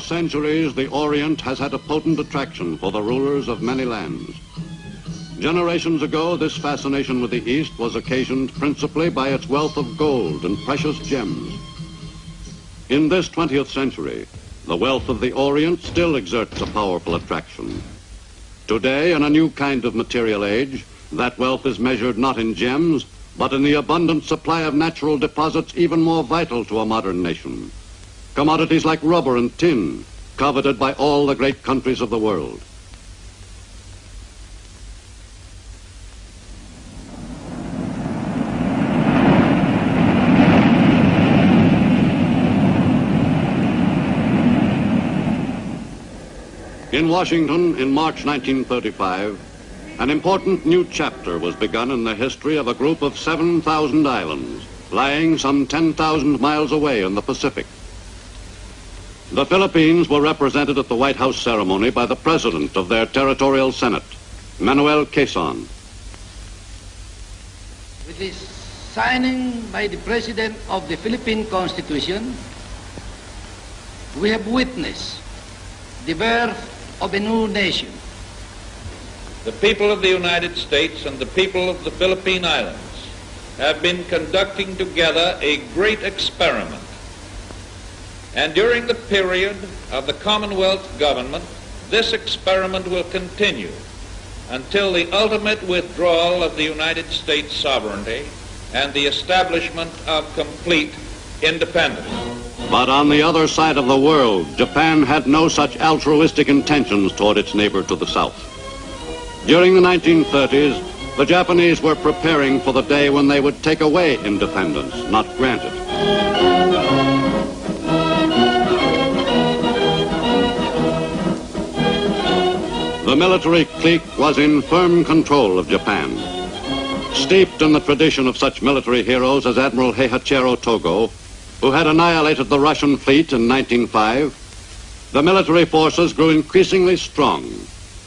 centuries, the Orient has had a potent attraction for the rulers of many lands. Generations ago, this fascination with the East was occasioned principally by its wealth of gold and precious gems. In this 20th century, the wealth of the Orient still exerts a powerful attraction. Today, in a new kind of material age, that wealth is measured not in gems, but in the abundant supply of natural deposits even more vital to a modern nation. Commodities like rubber and tin, coveted by all the great countries of the world. In Washington, in March 1935, an important new chapter was begun in the history of a group of 7,000 islands, lying some 10,000 miles away in the Pacific. The Philippines were represented at the White House ceremony by the President of their Territorial Senate, Manuel Quezon. With the signing by the President of the Philippine Constitution, we have witnessed the birth of a new nation. The people of the United States and the people of the Philippine Islands have been conducting together a great experiment. And during the period of the Commonwealth government, this experiment will continue until the ultimate withdrawal of the United States sovereignty and the establishment of complete independence. But on the other side of the world, Japan had no such altruistic intentions toward its neighbor to the south. During the 1930s, the Japanese were preparing for the day when they would take away independence, not grant it. The military clique was in firm control of Japan. Steeped in the tradition of such military heroes as Admiral Heihachiro Togo, who had annihilated the Russian fleet in 1905, the military forces grew increasingly strong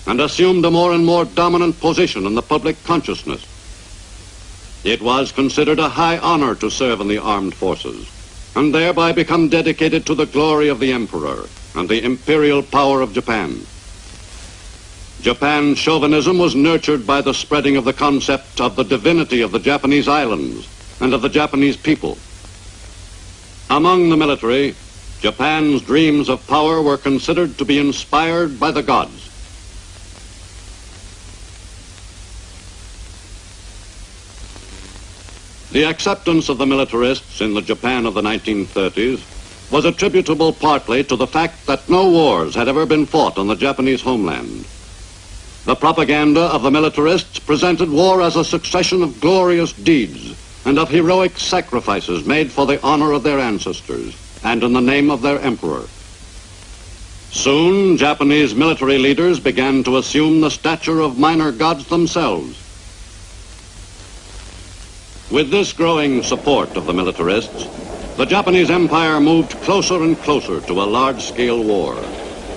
and assumed a more and more dominant position in the public consciousness. It was considered a high honor to serve in the armed forces and thereby become dedicated to the glory of the emperor and the imperial power of Japan. Japan's chauvinism was nurtured by the spreading of the concept of the divinity of the Japanese islands and of the Japanese people. Among the military, Japan's dreams of power were considered to be inspired by the gods. The acceptance of the militarists in the Japan of the 1930s was attributable partly to the fact that no wars had ever been fought on the Japanese homeland. The propaganda of the militarists presented war as a succession of glorious deeds and of heroic sacrifices made for the honor of their ancestors and in the name of their emperor. Soon, Japanese military leaders began to assume the stature of minor gods themselves. With this growing support of the militarists, the Japanese Empire moved closer and closer to a large-scale war,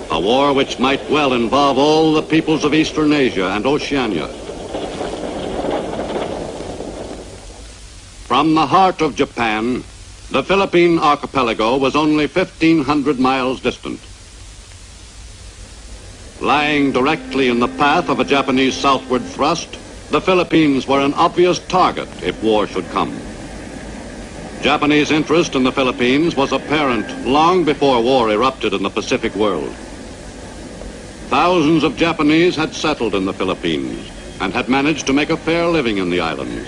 a war which might well involve all the peoples of Eastern Asia and Oceania. From the heart of Japan, the Philippine archipelago was only 1,500 miles distant. Lying directly in the path of a Japanese southward thrust, the Philippines were an obvious target if war should come. Japanese interest in the Philippines was apparent long before war erupted in the Pacific world. Thousands of Japanese had settled in the Philippines and had managed to make a fair living in the islands.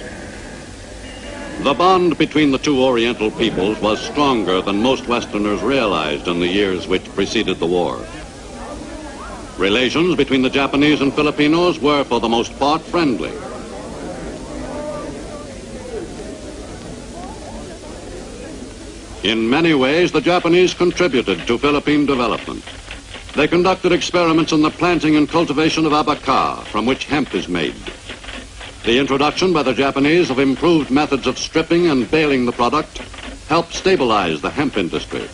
The bond between the two Oriental peoples was stronger than most Westerners realized in the years which preceded the war. Relations between the Japanese and Filipinos were, for the most part, friendly. In many ways, the Japanese contributed to Philippine development. They conducted experiments in the planting and cultivation of abaca, from which hemp is made. The introduction by the Japanese of improved methods of stripping and baling the product helped stabilize the hemp industry.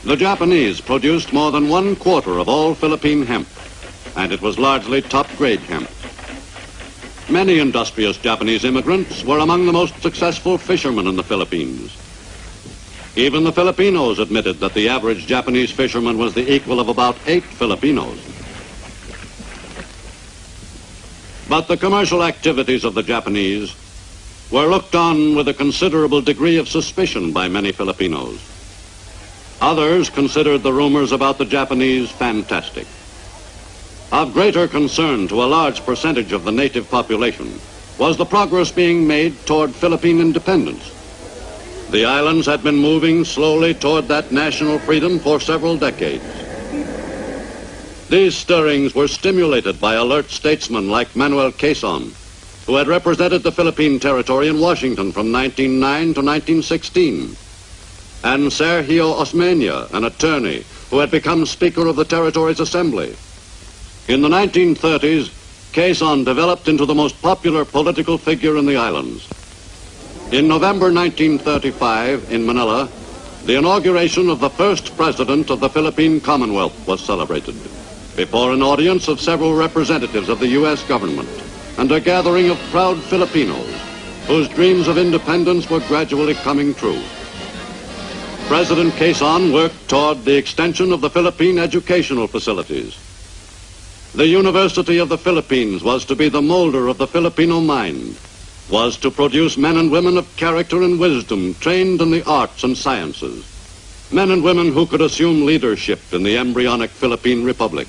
The Japanese produced more than 1/4 of all Philippine hemp, and it was largely top-grade hemp. Many industrious Japanese immigrants were among the most successful fishermen in the Philippines. Even the Filipinos admitted that the average Japanese fisherman was the equal of about 8 Filipinos. But the commercial activities of the Japanese were looked on with a considerable degree of suspicion by many Filipinos. Others considered the rumors about the Japanese fantastic. Of greater concern to a large percentage of the native population was the progress being made toward Philippine independence. The islands had been moving slowly toward that national freedom for several decades. These stirrings were stimulated by alert statesmen like Manuel Quezon, who had represented the Philippine territory in Washington from 1909 to 1916, and Sergio Osmeña, an attorney who had become Speaker of the Territory's Assembly. In the 1930s, Quezon developed into the most popular political figure in the islands. In November 1935, in Manila, the inauguration of the first president of the Philippine Commonwealth was celebrated before an audience of several representatives of the U.S. government and a gathering of proud Filipinos whose dreams of independence were gradually coming true. President Quezon worked toward the extension of the Philippine educational facilities. The University of the Philippines was to be the molder of the Filipino mind, was to produce men and women of character and wisdom trained in the arts and sciences, men and women who could assume leadership in the embryonic Philippine Republic.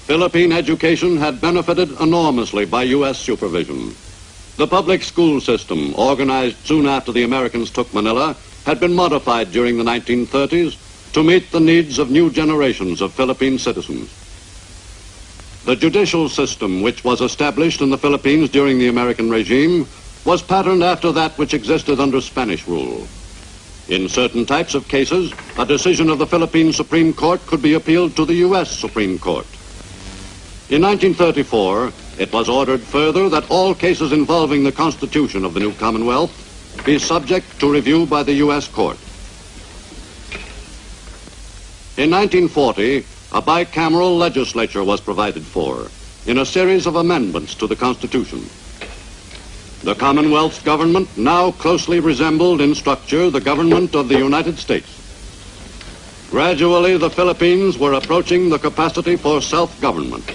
Philippine education had benefited enormously by U.S. supervision. The public school system, organized soon after the Americans took Manila, had been modified during the 1930s to meet the needs of new generations of Philippine citizens. The judicial system, which was established in the Philippines during the American regime, was patterned after that which existed under Spanish rule. In certain types of cases, a decision of the Philippine Supreme Court could be appealed to the U.S. Supreme Court. In 1934, it was ordered further that all cases involving the Constitution of the new Commonwealth be subject to review by the U.S. Court. In 1940, a bicameral legislature was provided for in a series of amendments to the Constitution. The Commonwealth's government now closely resembled in structure the government of the United States. Gradually, the Philippines were approaching the capacity for self-government.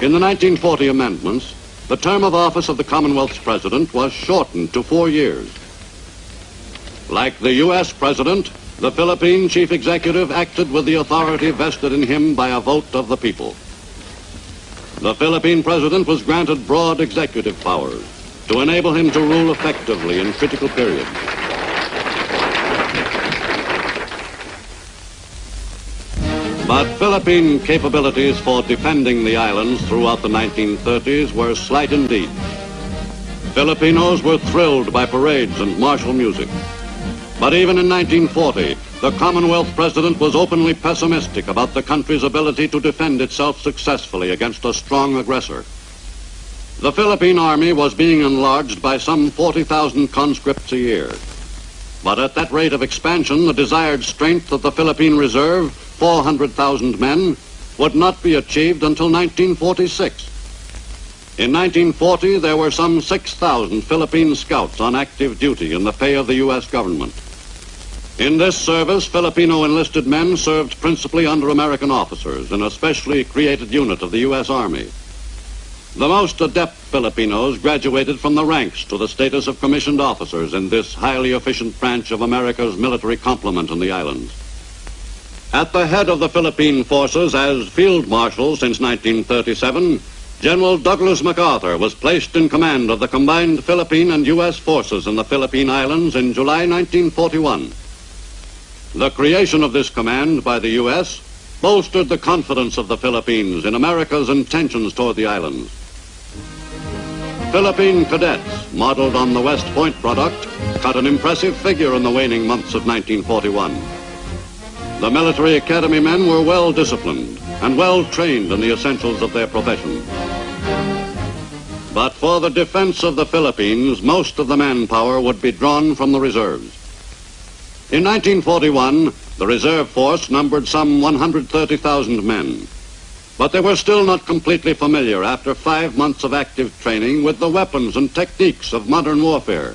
In the 1940 amendments, the term of office of the Commonwealth's president was shortened to 4 years. Like the U.S. president, the Philippine chief executive acted with the authority vested in him by a vote of the people. The Philippine president was granted broad executive powers to enable him to rule effectively in critical periods. But Philippine capabilities for defending the islands throughout the 1930s were slight indeed. Filipinos were thrilled by parades and martial music. But even in 1940, the Commonwealth president was openly pessimistic about the country's ability to defend itself successfully against a strong aggressor. The Philippine Army was being enlarged by some 40,000 conscripts a year. But at that rate of expansion, the desired strength of the Philippine Reserve, 400,000 men, would not be achieved until 1946. In 1940, there were some 6,000 Philippine scouts on active duty in the pay of the U.S. government. In this service, Filipino enlisted men served principally under American officers in a specially created unit of the U.S. Army. The most adept Filipinos graduated from the ranks to the status of commissioned officers in this highly efficient branch of America's military complement in the islands. At the head of the Philippine forces as Field Marshal since 1937, General Douglas MacArthur was placed in command of the combined Philippine and U.S. forces in the Philippine Islands in July 1941. The creation of this command by the U.S. bolstered the confidence of the Philippines in America's intentions toward the islands. Philippine cadets, modeled on the West Point product, cut an impressive figure in the waning months of 1941. The military academy men were well disciplined and well trained in the essentials of their profession. But for the defense of the Philippines, most of the manpower would be drawn from the reserves. In 1941, the reserve force numbered some 130,000 men. But they were still not completely familiar after 5 months of active training with the weapons and techniques of modern warfare.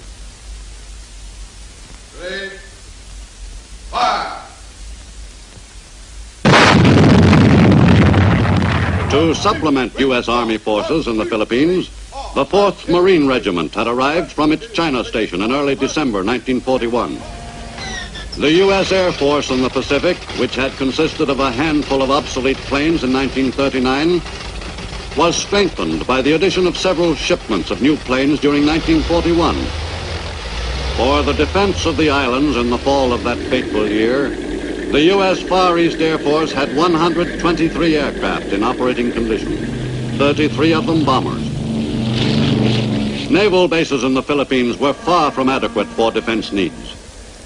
To supplement U.S. Army forces in the Philippines, the 4th Marine Regiment had arrived from its China station in early December 1941. The U.S. Air Force in the Pacific, which had consisted of a handful of obsolete planes in 1939, was strengthened by the addition of several shipments of new planes during 1941. For the defense of the islands in the fall of that fateful year, the U.S. Far East Air Force had 123 aircraft in operating condition, 33 of them bombers. Naval bases in the Philippines were far from adequate for defense needs.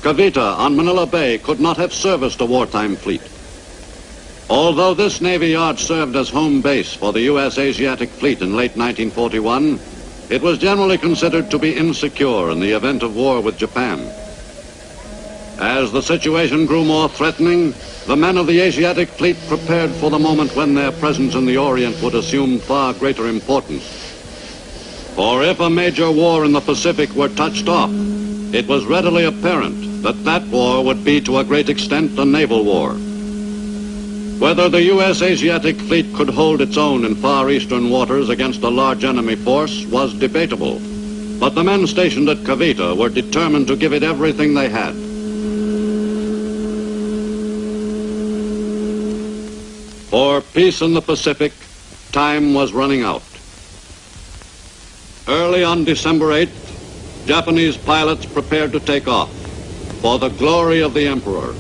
Cavite on Manila Bay could not have serviced a wartime fleet. Although this Navy yard served as home base for the U.S. Asiatic Fleet in late 1941, it was generally considered to be insecure in the event of war with Japan. As the situation grew more threatening, the men of the Asiatic Fleet prepared for the moment when their presence in the Orient would assume far greater importance. For if a major war in the Pacific were touched off, it was readily apparent that that war would be to a great extent a naval war. Whether the U.S. Asiatic Fleet could hold its own in Far Eastern waters against a large enemy force was debatable, but the men stationed at Cavite were determined to give it everything they had. For peace in the Pacific, time was running out. Early on December 8th, Japanese pilots prepared to take off for the glory of the Emperor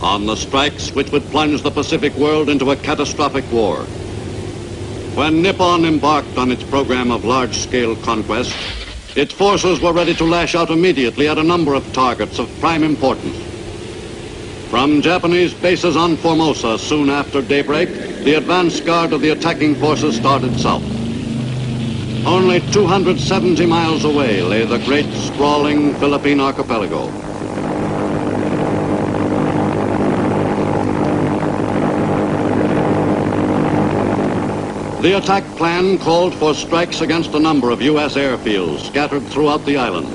on the strikes which would plunge the Pacific world into a catastrophic war. When Nippon embarked on its program of large-scale conquest, its forces were ready to lash out immediately at a number of targets of prime importance. From Japanese bases on Formosa soon after daybreak, the advance guard of the attacking forces started south. Only 270 miles away lay the great, sprawling Philippine archipelago. The attack plan called for strikes against a number of U.S. airfields scattered throughout the island.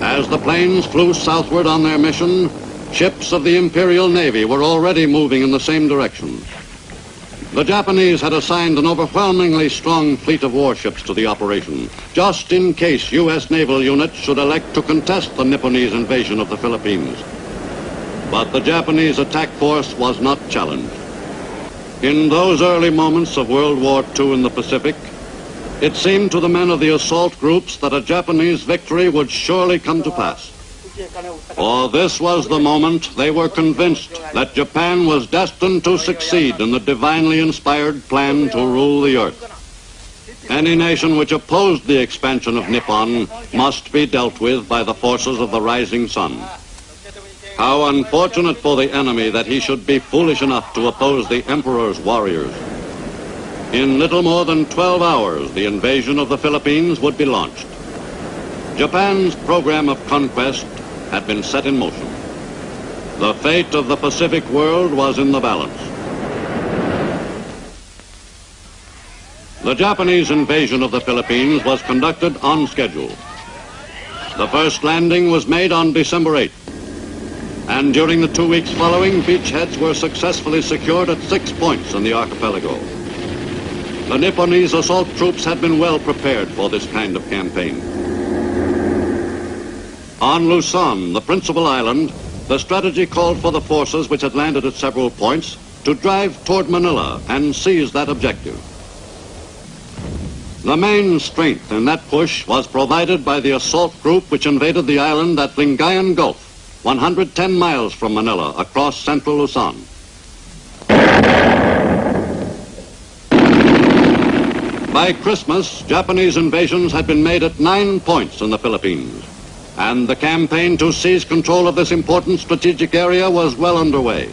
As the planes flew southward on their mission, ships of the Imperial Navy were already moving in the same direction. The Japanese had assigned an overwhelmingly strong fleet of warships to the operation, just in case U.S. naval units should elect to contest the Nipponese invasion of the Philippines. But the Japanese attack force was not challenged. In those early moments of World War II in the Pacific, it seemed to the men of the assault groups that a Japanese victory would surely come to pass. For this was the moment they were convinced that Japan was destined to succeed in the divinely inspired plan to rule the earth. Any nation which opposed the expansion of Nippon must be dealt with by the forces of the rising sun. How unfortunate for the enemy that he should be foolish enough to oppose the Emperor's warriors. In little more than 12 hours, the invasion of the Philippines would be launched. Japan's program of conquest had been set in motion. The fate of the Pacific world was in the balance. The Japanese invasion of the Philippines was conducted on schedule. The first landing was made on December 8th, and during the 2 weeks following, beachheads were successfully secured at 6 points in the archipelago. The Nipponese assault troops had been well prepared for this kind of campaign. On Luzon, the principal island, the strategy called for the forces which had landed at several points to drive toward Manila and seize that objective. The main strength in that push was provided by the assault group which invaded the island at Lingayen Gulf, 110 miles from Manila, across central Luzon. By Christmas, Japanese invasions had been made at 9 points in the Philippines, and the campaign to seize control of this important strategic area was well underway.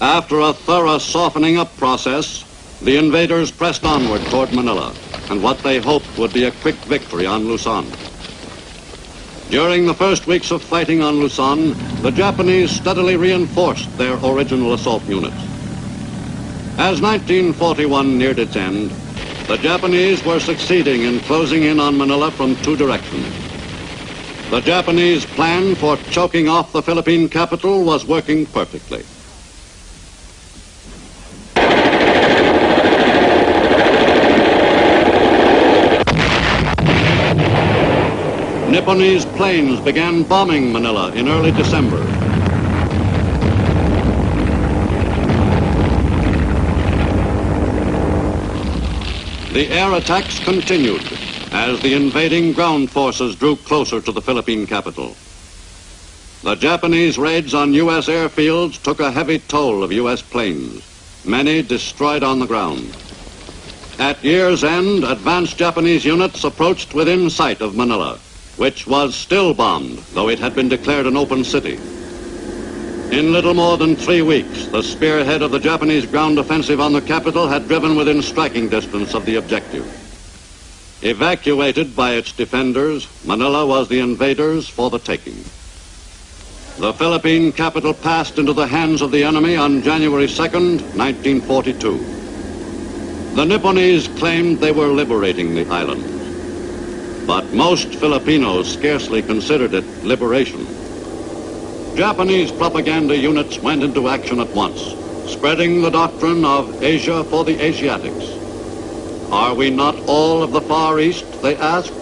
After a thorough softening up process, the invaders pressed onward toward Manila, and what they hoped would be a quick victory on Luzon. During the first weeks of fighting on Luzon, the Japanese steadily reinforced their original assault units. As 1941 neared its end, the Japanese were succeeding in closing in on Manila from 2 directions. The Japanese plan for choking off the Philippine capital was working perfectly. Nipponese planes began bombing Manila in early December. The air attacks continued as the invading ground forces drew closer to the Philippine capital. The Japanese raids on U.S. airfields took a heavy toll of U.S. planes, many destroyed on the ground. At year's end, advanced Japanese units approached within sight of Manila, which was still bombed, though it had been declared an open city. In little more than 3 weeks, the spearhead of the Japanese ground offensive on the capital had driven within striking distance of the objective. Evacuated by its defenders, Manila was the invaders for the taking. The Philippine capital passed into the hands of the enemy on January 2nd, 1942. The Nipponese claimed they were liberating the island, but most Filipinos scarcely considered it liberation. Japanese propaganda units went into action at once, spreading the doctrine of Asia for the Asiatics. Are we not all of the Far East, they asked?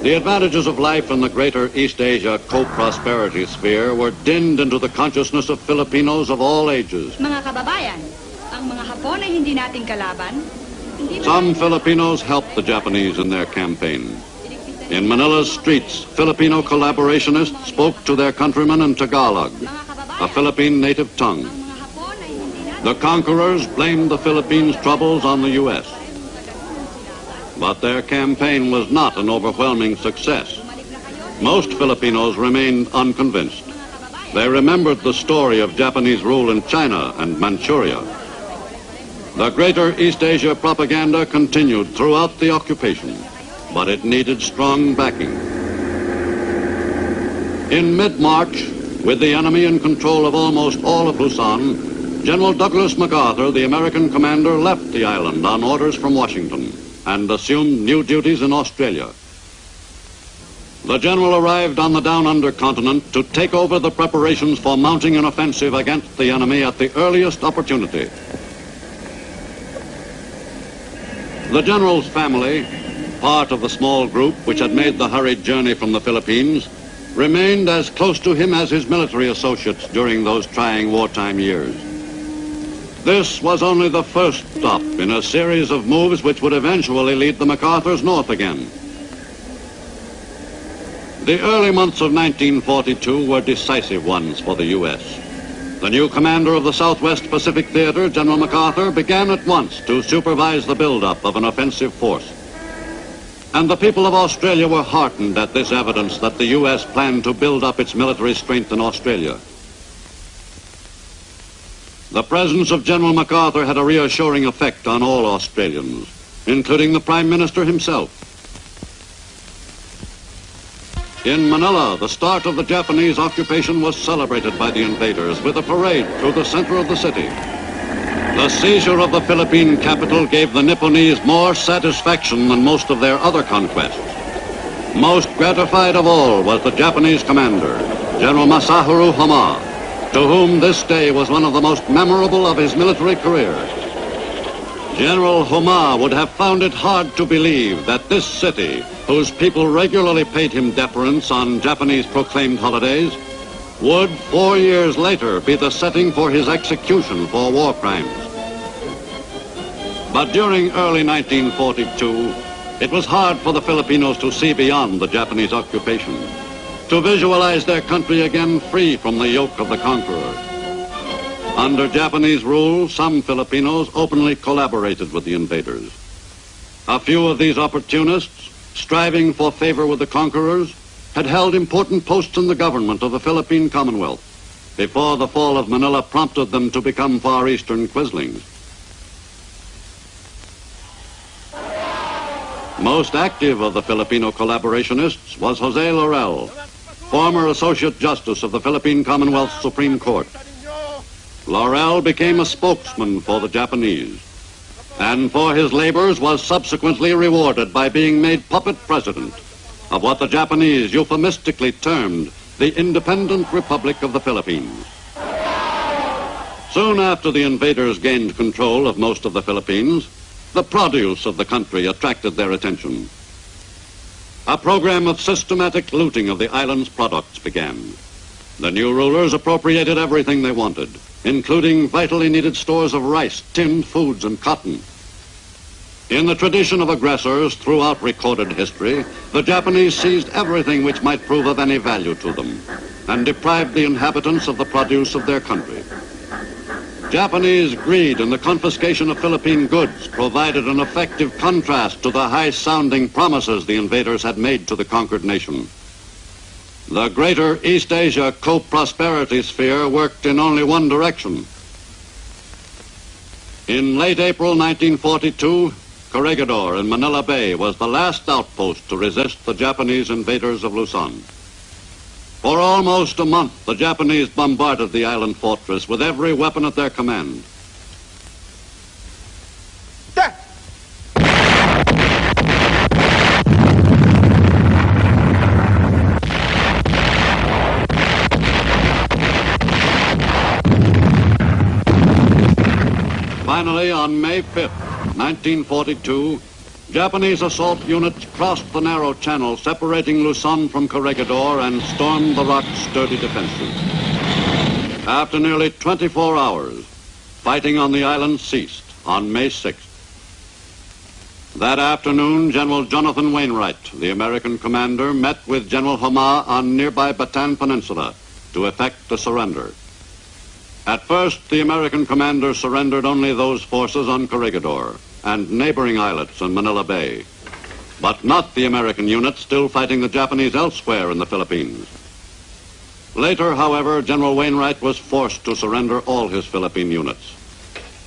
The advantages of life in the greater East Asia co-prosperity sphere were dinned into the consciousness of Filipinos of all ages. Mga kababayan, ang mga Hapon ay hindi nating kalaban. Some Filipinos helped the Japanese in their campaign. In Manila's streets, Filipino collaborationists spoke to their countrymen in Tagalog, a Philippine native tongue. The conquerors blamed the Philippines' troubles on the U.S. But their campaign was not an overwhelming success. Most Filipinos remained unconvinced. They remembered the story of Japanese rule in China and Manchuria. The greater East Asia propaganda continued throughout the occupation, but it needed strong backing. In mid-March, with the enemy in control of almost all of Luzon, General Douglas MacArthur, the American commander, left the island on orders from Washington and assumed new duties in Australia. The general arrived on the down-under continent to take over the preparations for mounting an offensive against the enemy at the earliest opportunity. The general's family, part of the small group which had made the hurried journey from the Philippines, remained as close to him as his military associates during those trying wartime years. This was only the first stop in a series of moves which would eventually lead the MacArthurs north again. The early months of 1942 were decisive ones for the U.S. The new commander of the Southwest Pacific Theater, General MacArthur, began at once to supervise the buildup of an offensive force. And the people of Australia were heartened at this evidence that the U.S. planned to build up its military strength in Australia. The presence of General MacArthur had a reassuring effect on all Australians, including the Prime Minister himself. In Manila, the start of the Japanese occupation was celebrated by the invaders with a parade through the center of the city. The seizure of the Philippine capital gave the Nipponese more satisfaction than most of their other conquests. Most gratified of all was the Japanese commander, General Masaharu Homma, to whom this day was one of the most memorable of his military career. General Homma would have found it hard to believe that this city, whose people regularly paid him deference on Japanese proclaimed holidays, would 4 years later be the setting for his execution for war crimes. But during early 1942, it was hard for the Filipinos to see beyond the Japanese occupation, to visualize their country again free from the yoke of the conqueror. Under Japanese rule, some Filipinos openly collaborated with the invaders. A few of these opportunists, striving for favor with the conquerors, had held important posts in the government of the Philippine Commonwealth before the fall of Manila prompted them to become Far Eastern quislings. Most active of the Filipino collaborationists was Jose Laurel, former Associate Justice of the Philippine Commonwealth Supreme Court. Laurel became a spokesman for the Japanese, and for his labors was subsequently rewarded by being made puppet president of what the Japanese euphemistically termed the Independent Republic of the Philippines. Soon after the invaders gained control of most of the Philippines, the produce of the country attracted their attention. a program of systematic looting of the island's products began. The new rulers appropriated everything they wanted, including vitally needed stores of rice, tinned foods, and cotton. In the tradition of aggressors throughout recorded history, the Japanese seized everything which might prove of any value to them and deprived the inhabitants of the produce of their country. Japanese greed in the confiscation of Philippine goods provided an effective contrast to the high-sounding promises the invaders had made to the conquered nation. The greater East Asia co-prosperity sphere worked in only one direction. In late April 1942, Corregidor in Manila Bay was the last outpost to resist the Japanese invaders of Luzon. For almost a month, the Japanese bombarded the island fortress with every weapon at their command. Finally, on May 5th, 1942, Japanese assault units crossed the narrow channel separating Luzon from Corregidor and stormed the rock's sturdy defenses. After nearly 24 hours, fighting on the island ceased on May 6th. That afternoon, General Jonathan Wainwright, the American commander, met with General Homa on nearby Bataan Peninsula to effect the surrender. At first, the American commander surrendered only those forces on Corregidor and neighboring islets in Manila Bay, but not the American units still fighting the Japanese elsewhere in the Philippines. Later, however, General Wainwright was forced to surrender all his Philippine units,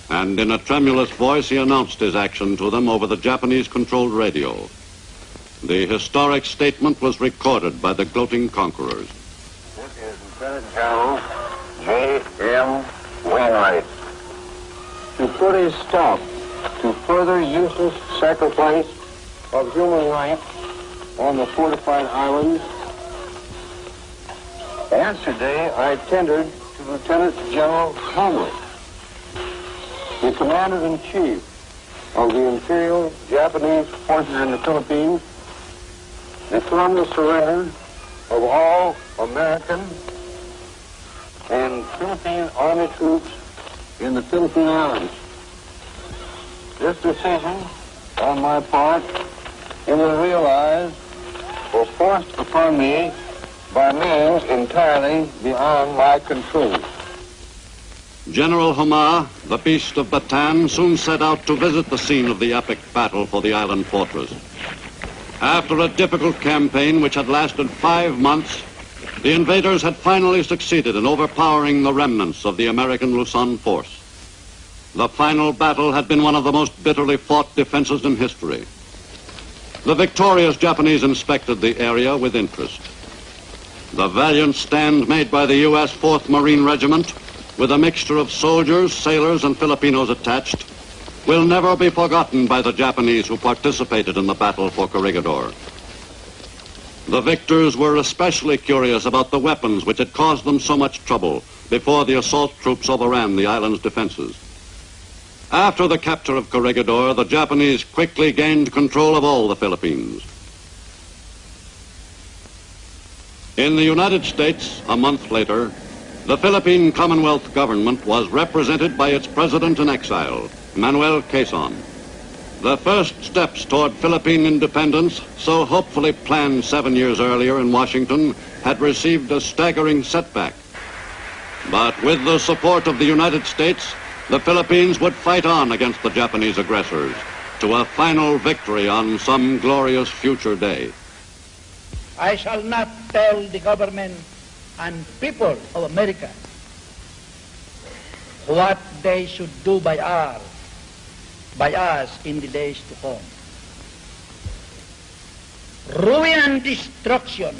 and in a tremulous voice he announced his action to them over the Japanese-controlled radio. The historic statement was recorded by the gloating conquerors. This is Lieutenant General J.M. Wainwright. To put a stop to further useless sacrifice of human life on the fortified islands, yesterday I tendered to Lieutenant General Conway, the Commander-in-Chief of the Imperial Japanese Forces in the Philippines, the formal surrender of all American and Philippine Army troops in the Philippine Islands. This decision on my part, it was realized, was forced upon me by means entirely beyond my control. General Homa, the Beast of Bataan, soon set out to visit the scene of the epic battle for the island fortress. After a difficult campaign which had lasted 5 months, the invaders had finally succeeded in overpowering the remnants of the American Luzon force. The final battle had been one of the most bitterly fought defenses in history. The victorious Japanese inspected the area with interest. The valiant stand made by the U.S. 4th Marine Regiment, with a mixture of soldiers, sailors, and Filipinos attached, will never be forgotten by the Japanese who participated in the battle for Corregidor. The victors were especially curious about the weapons which had caused them so much trouble before the assault troops overran the island's defenses. After the capture of Corregidor, the Japanese quickly gained control of all the Philippines. In the United States, a month later, the Philippine Commonwealth government was represented by its president in exile, Manuel Quezon. The first steps toward Philippine independence, so hopefully planned 7 years earlier in Washington, had received a staggering setback. But with the support of the United States, the Philippines would fight on against the Japanese aggressors to a final victory on some glorious future day. I shall not tell the government and people of America what they should do by us in the days to come. Ruin and destruction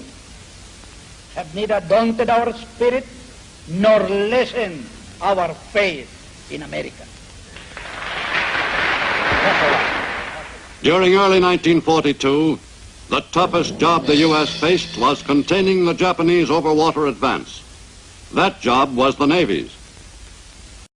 have neither daunted our spirit nor lessened our faith in America. During early 1942, the toughest job the U.S. faced was containing the Japanese overwater advance. That job was the Navy's.